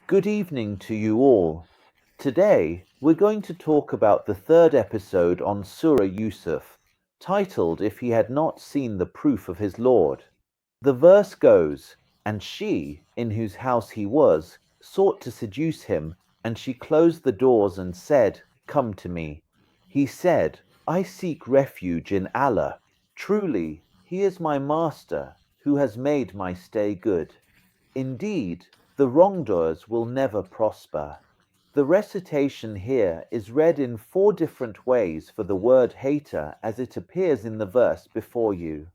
Good evening to you all. Today, we're going to talk about the third episode on Surah Yusuf, titled If He Had Not Seen the Proof of His Lord. The verse goes, "And she, in whose house he was, sought to seduce him, and she closed the doors and said, 'Come to me.' He said, 'I seek refuge in Allah. Truly, He is my master, who has made my stay good. Indeed, the wrongdoers will never prosper.'" The recitation here is read in 4 different ways for the word hater as it appears in the verse before you.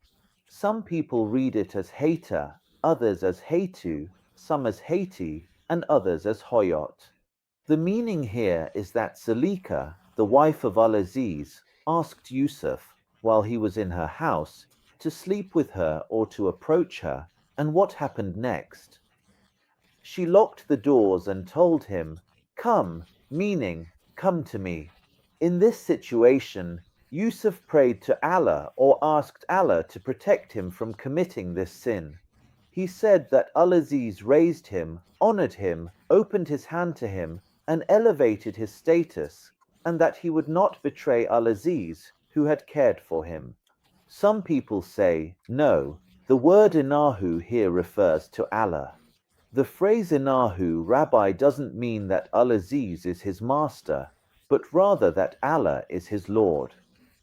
Some people read it as hater, others as hatu, some as Haiti, and others as Hoyot. The meaning here is that Zalika, the wife of Al-Aziz, asked Yusuf, while he was in her house, to sleep with her or to approach her, and what happened next? She locked the doors and told him, "Come," meaning, "Come to me." In this situation, Yusuf prayed to Allah or asked Allah to protect him from committing this sin. He said that Al-Aziz raised him, honored him, opened his hand to him, and elevated his status, and that he would not betray Al-Aziz, who had cared for him. Some people say, no, the word Inahu here refers to Allah. The phrase Inahu Rabbi doesn't mean that Al-Aziz is his master, but rather that Allah is his Lord.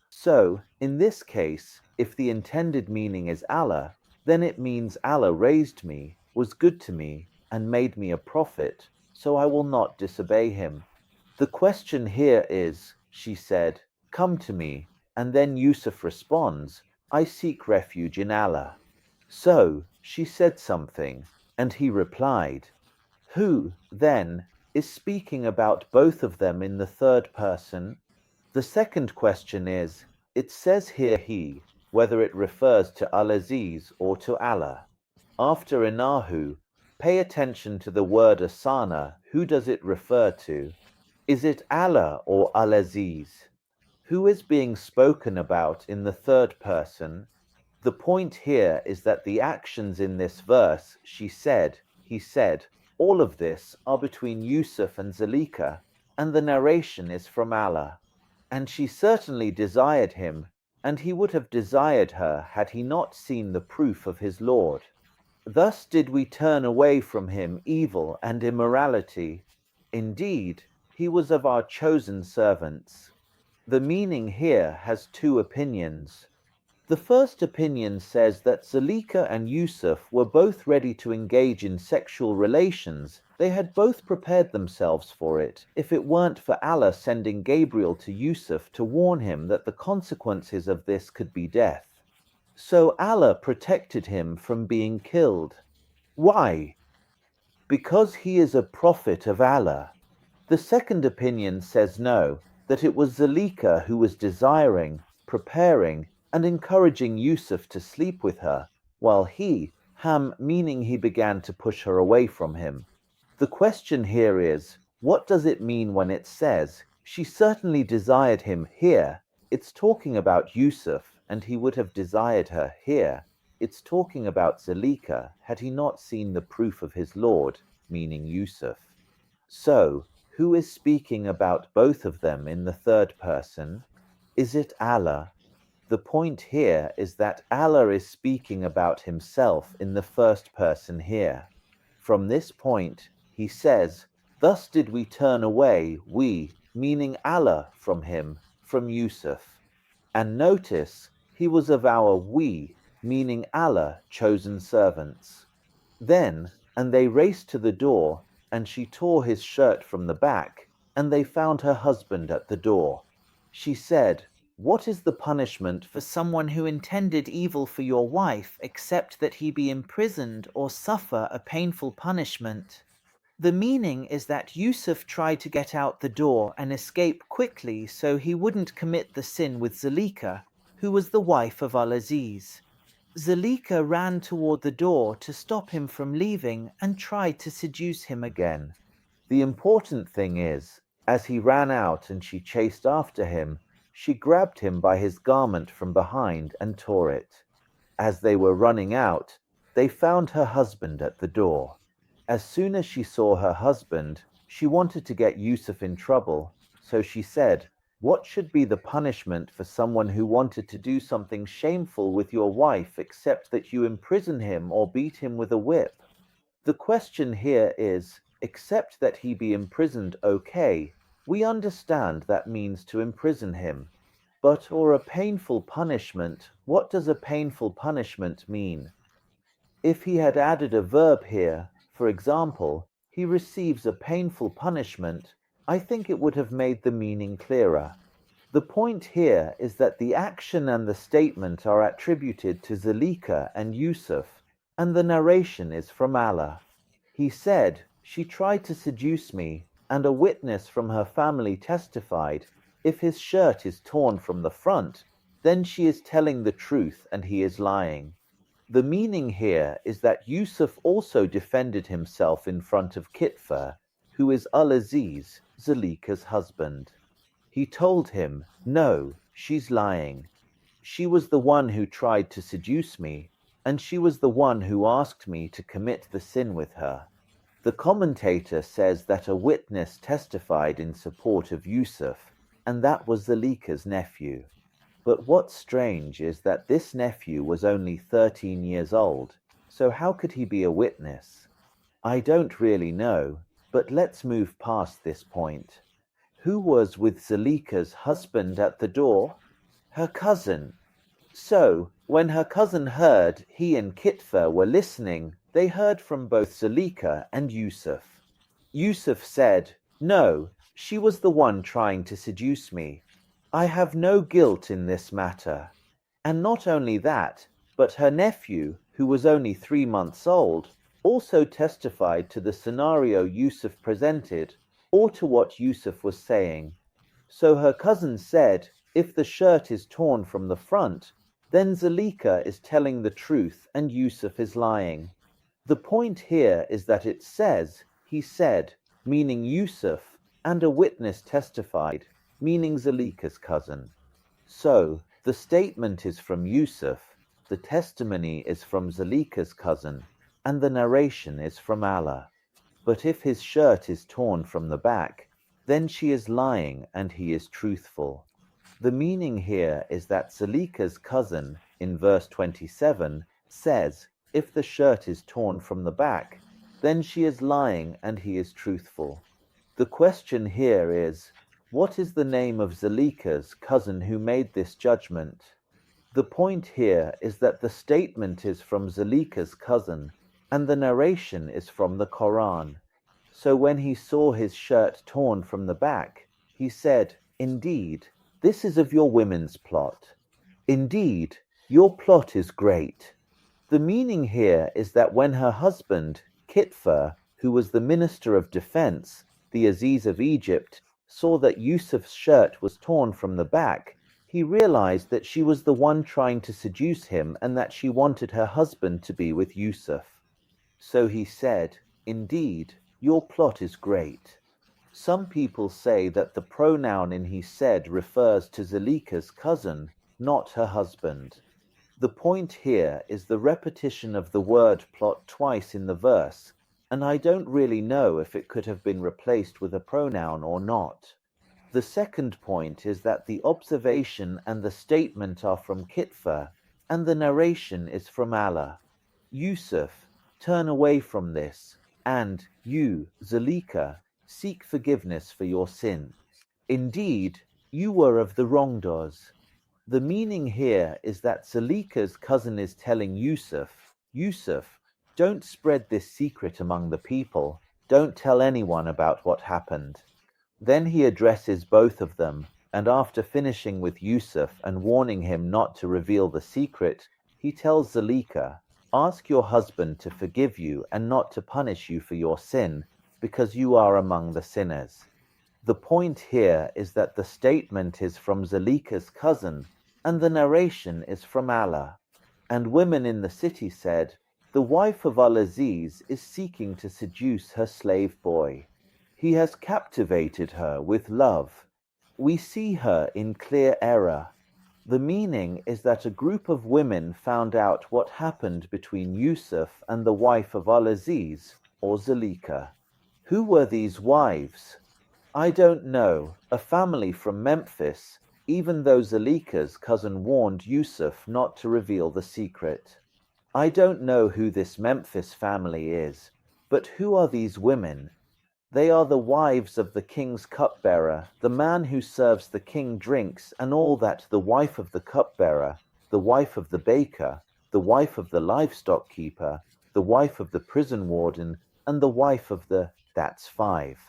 So, in this case, if the intended meaning is Allah, then it means Allah raised me, was good to me, and made me a prophet, so I will not disobey him. The question here is, she said, "Come to me," and then Yusuf responds, "I seek refuge in Allah." So, she said something, and he replied. Who, then, is speaking about both of them in the third person? The second question is, it says here he, whether it refers to Al-Aziz or to Allah. After Inahu, pay attention to the word Asana. Who does it refer to? Is it Allah or Al-Aziz? Who is being spoken about in the third person? The point here is that the actions in this verse, she said, he said, all of this are between Yusuf and Zalika, and the narration is from Allah. And she certainly desired him, and he would have desired her had he not seen the proof of his Lord. Thus did we turn away from him evil and immorality. Indeed, he was of our chosen servants. The meaning here has 2 opinions. The first opinion says that Zalika and Yusuf were both ready to engage in sexual relations. They had both prepared themselves for it, if it weren't for Allah sending Gabriel to Yusuf to warn him that the consequences of this could be death. So Allah protected him from being killed. Why? Because he is a prophet of Allah. The second opinion says no, that it was Zalika who was desiring, preparing, and encouraging Yusuf to sleep with her, while he, meaning he began to push her away from him. The question here is, what does it mean when it says, she certainly desired him here? It's talking about Yusuf, and he would have desired her here. It's talking about Zalika, had he not seen the proof of his Lord, meaning Yusuf. So, who is speaking about both of them in the third person? Is it Allah? The point here is that Allah is speaking about himself in the first person here. From this point, he says, "Thus did we turn away, we, meaning Allah, from him, from Yusuf." And notice, he was of our we, meaning Allah, chosen servants. Then, and they raced to the door, and she tore his shirt from the back, and they found her husband at the door. She said, "What is the punishment for someone who intended evil for your wife, except that he be imprisoned or suffer a painful punishment?" The meaning is that Yusuf tried to get out the door and escape quickly so he wouldn't commit the sin with Zalika, who was the wife of Al-Aziz. Zalika ran toward the door to stop him from leaving and tried to seduce him again. The important thing is, as he ran out and she chased after him, she grabbed him by his garment from behind and tore it. As they were running out, they found her husband at the door. As soon as she saw her husband, she wanted to get Yusuf in trouble, so she said, "What should be the punishment for someone who wanted to do something shameful with your wife except that you imprison him or beat him with a whip?" The question here is, except that he be imprisoned, okay, we understand that means to imprison him. But or a painful punishment, what does a painful punishment mean? If he had added a verb here, for example, he receives a painful punishment, I think it would have made the meaning clearer. The point here is that the action and the statement are attributed to Zuleyka and Yusuf, and the narration is from Allah. He said, "She tried to seduce me, and a witness from her family testified, if his shirt is torn from the front, then she is telling the truth and he is lying." The meaning here is that Yusuf also defended himself in front of Kitfa, who is Al-Aziz, Zuleyka's husband. He told him, "No, she's lying. She was the one who tried to seduce me, and she was the one who asked me to commit the sin with her." The commentator says that a witness testified in support of Yusuf, and that was Zuleyka's nephew. But what's strange is that this nephew was only 13 years old, so how could he be a witness? I don't really know, but let's move past this point. Who was with Zuleyka's husband at the door? Her cousin. So, when her cousin heard he and Kitfa were listening, they heard from both Zuleyka and Yusuf. Yusuf said, "No, she was the one trying to seduce me. I have no guilt in this matter." And not only that, but her nephew, who was only 3 months old, also testified to the scenario Yusuf presented, or to what Yusuf was saying. So her cousin said, if the shirt is torn from the front, then Zuleyka is telling the truth and Yusuf is lying. The point here is that it says, he said, meaning Yusuf, and a witness testified, meaning Zuleyka's cousin. So, the statement is from Yusuf, the testimony is from Zuleyka's cousin, and the narration is from Allah. But if his shirt is torn from the back, then she is lying and he is truthful. The meaning here is that Zuleyka's cousin, in verse 27, says, if the shirt is torn from the back, then she is lying and he is truthful. The question here is, what is the name of Zuleyka's cousin who made this judgment? The point here is that the statement is from Zuleyka's cousin, and the narration is from the Quran. So when he saw his shirt torn from the back, he said, indeed, this is of your women's plot. Indeed, your plot is great. The meaning here is that when her husband, Kitfa, who was the Minister of Defense, the Aziz of Egypt, saw that Yusuf's shirt was torn from the back, he realized that she was the one trying to seduce him and that she wanted her husband to be with Yusuf. So he said, indeed, your plot is great. Some people say that the pronoun in he said refers to Zuleyka's cousin, not her husband. The point here is the repetition of the word plot twice in the verse, and I don't really know if it could have been replaced with a pronoun or not. The second point is that the observation and the statement are from Kitfa, and the narration is from Allah. Yusuf, turn away from this, and you, Zuleyka, seek forgiveness for your sin. Indeed, you were of the wrongdoers. The meaning here is that Zuleyka's cousin is telling Yusuf, Yusuf, don't spread this secret among the people, don't tell anyone about what happened. Then he addresses both of them, and after finishing with Yusuf and warning him not to reveal the secret, he tells Zuleyka, ask your husband to forgive you and not to punish you for your sin, because you are among the sinners. The point here is that the statement is from Zuleyka's cousin, and the narration is from Allah. And women in the city said, the wife of Al-Aziz is seeking to seduce her slave boy. He has captivated her with love. We see her in clear error. The meaning is that a group of women found out what happened between Yusuf and the wife of Al-Aziz, or Zuleika. Who were these wives? I don't know, a family from Memphis, even though Zuleika's cousin warned Yusuf not to reveal the secret. I don't know who this Memphis family is, but who are these women? They are the wives of the king's cupbearer, the man who serves the king drinks and all that, the wife of the cupbearer, the wife of the baker, the wife of the livestock keeper, the wife of the prison warden, and the wife of the... That's 5.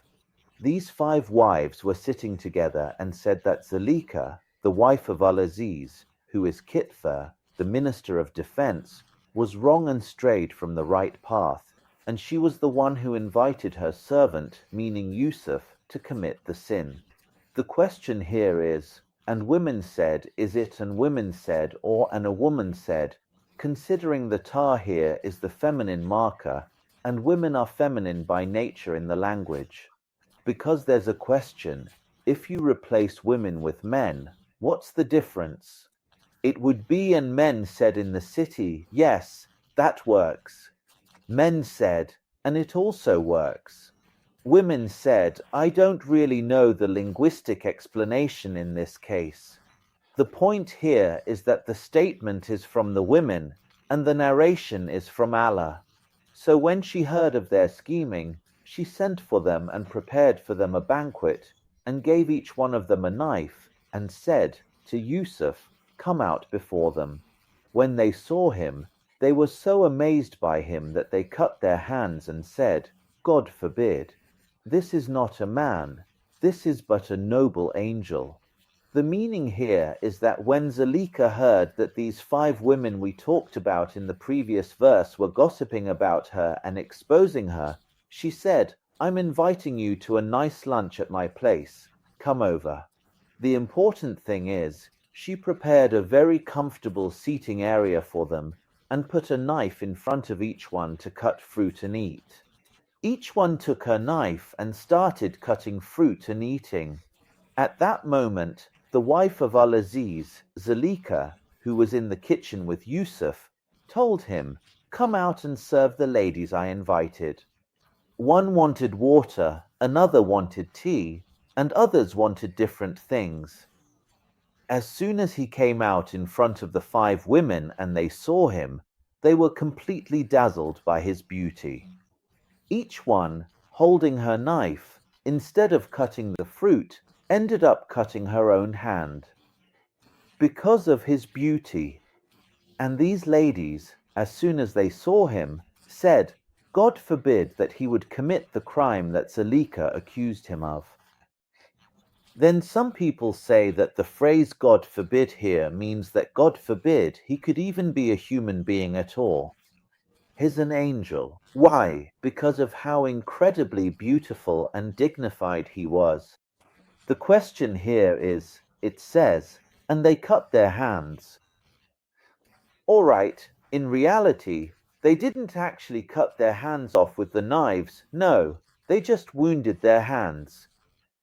These 5 wives were sitting together and said that Zuleika, the wife of Al-Aziz, who is Kitfir, the minister of defense, was wrong and strayed from the right path, and she was the one who invited her servant, meaning Yusuf, to commit the sin. The question here is, and women said, is it and women said, or and a woman said, considering the ta here is the feminine marker, and women are feminine by nature in the language. Because there's a question, if you replace women with men, what's the difference? It would be and men said in the city, yes, that works. Men said, and it also works. Women said, I don't really know the linguistic explanation in this case. The point here is that the statement is from the women, and the narration is from Allah. So when she heard of their scheming, she sent for them and prepared for them a banquet, and gave each one of them a knife, and said to Yusuf, come out before them. When they saw him, they were so amazed by him that they cut their hands and said, God forbid. This is not a man, this is but a noble angel. The meaning here is that when Zuleika heard that these 5 women we talked about in the previous verse were gossiping about her and exposing her, she said, I'm inviting you to a nice lunch at my place. Come over. The important thing is, she prepared a very comfortable seating area for them and put a knife in front of each one to cut fruit and eat. Each one took her knife and started cutting fruit and eating. At that moment, the wife of Al-Aziz, Zuleika, who was in the kitchen with Yusuf, told him, come out and serve the ladies I invited. One wanted water, another wanted tea, and others wanted different things. As soon as he came out in front of the 5 women and they saw him, they were completely dazzled by his beauty. Each one, holding her knife, instead of cutting the fruit, ended up cutting her own hand. Because of his beauty. And these ladies, as soon as they saw him, said, God forbid that he would commit the crime that Zuleika accused him of. Then some people say that the phrase God forbid here means that God forbid he could even be a human being at all. He's an angel. Why? Because of how incredibly beautiful and dignified he was. The question here is, it says, and they cut their hands. All right, in reality, they didn't actually cut their hands off with the knives. No, they just wounded their hands.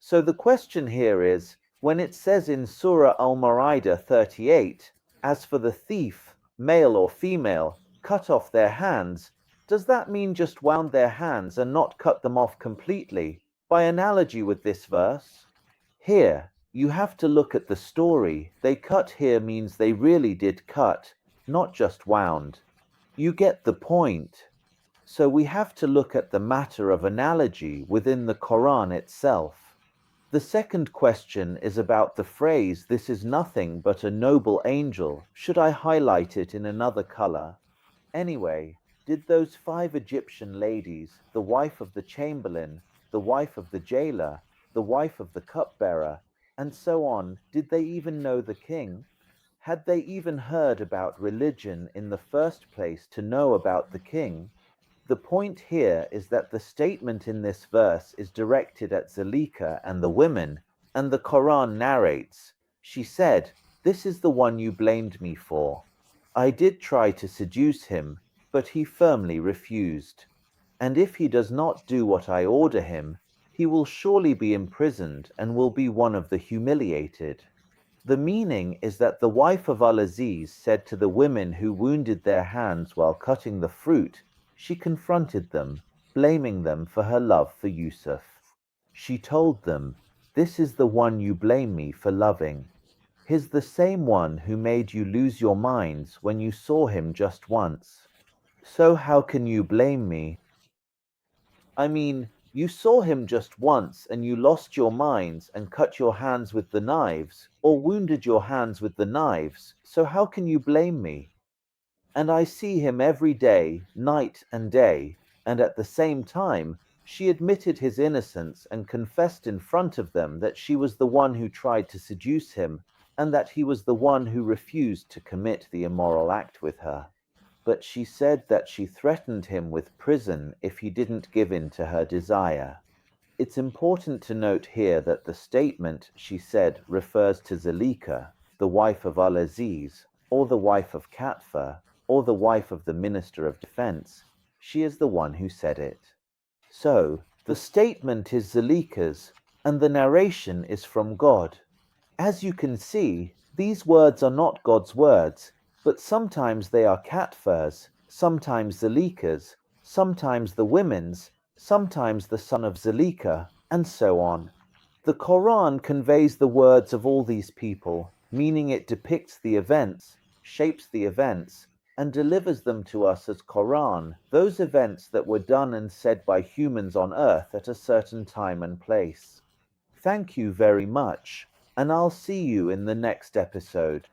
So the question here is, when it says in Surah Al-Ma'idah 38, as for the thief, male or female, cut off their hands, does that mean just wound their hands and not cut them off completely, by analogy with this verse? Here, you have to look at the story. They cut here means they really did cut, not just wound. You get the point. So we have to look at the matter of analogy within the Quran itself. The second question is about the phrase, this is nothing but a noble angel. Should I highlight it in another color? Anyway, did those 5 Egyptian ladies, the wife of the chamberlain, the wife of the jailer, the wife of the cupbearer, and so on, did they even know the king? Had they even heard about religion in the first place to know about the king? The point here is that the statement in this verse is directed at Zuleika and the women, and the Quran narrates, she said, this is the one you blamed me for. I did try to seduce him, but he firmly refused. And if he does not do what I order him, he will surely be imprisoned and will be one of the humiliated. The meaning is that the wife of Al-Aziz said to the women who wounded their hands while cutting the fruit, she confronted them, blaming them for her love for Yusuf. She told them, "This is the one you blame me for loving. He's the same one who made you lose your minds when you saw him just once. So how can you blame me? I mean, you saw him just once and you lost your minds and cut your hands with the knives, or wounded your hands with the knives, so how can you blame me? And I see him every day, night and day," and at the same time, she admitted his innocence and confessed in front of them that she was the one who tried to seduce him, and that he was the one who refused to commit the immoral act with her. But she said that she threatened him with prison if he didn't give in to her desire. It's important to note here that the statement, she said, refers to Zalika, the wife of Al-Aziz, or the wife of Katfa, or the wife of the Minister of Defense. She is the one who said it. So, the statement is Zalika's, and the narration is from God. As you can see, these words are not God's words, but sometimes they are Katfa's, sometimes Zalika's, sometimes the women's, sometimes the son of Zalika, and so on. The Quran conveys the words of all these people, meaning it depicts the events, shapes the events, and delivers them to us as Quran, those events that were done and said by humans on earth at a certain time and place. Thank you very much, and I'll see you in the next episode.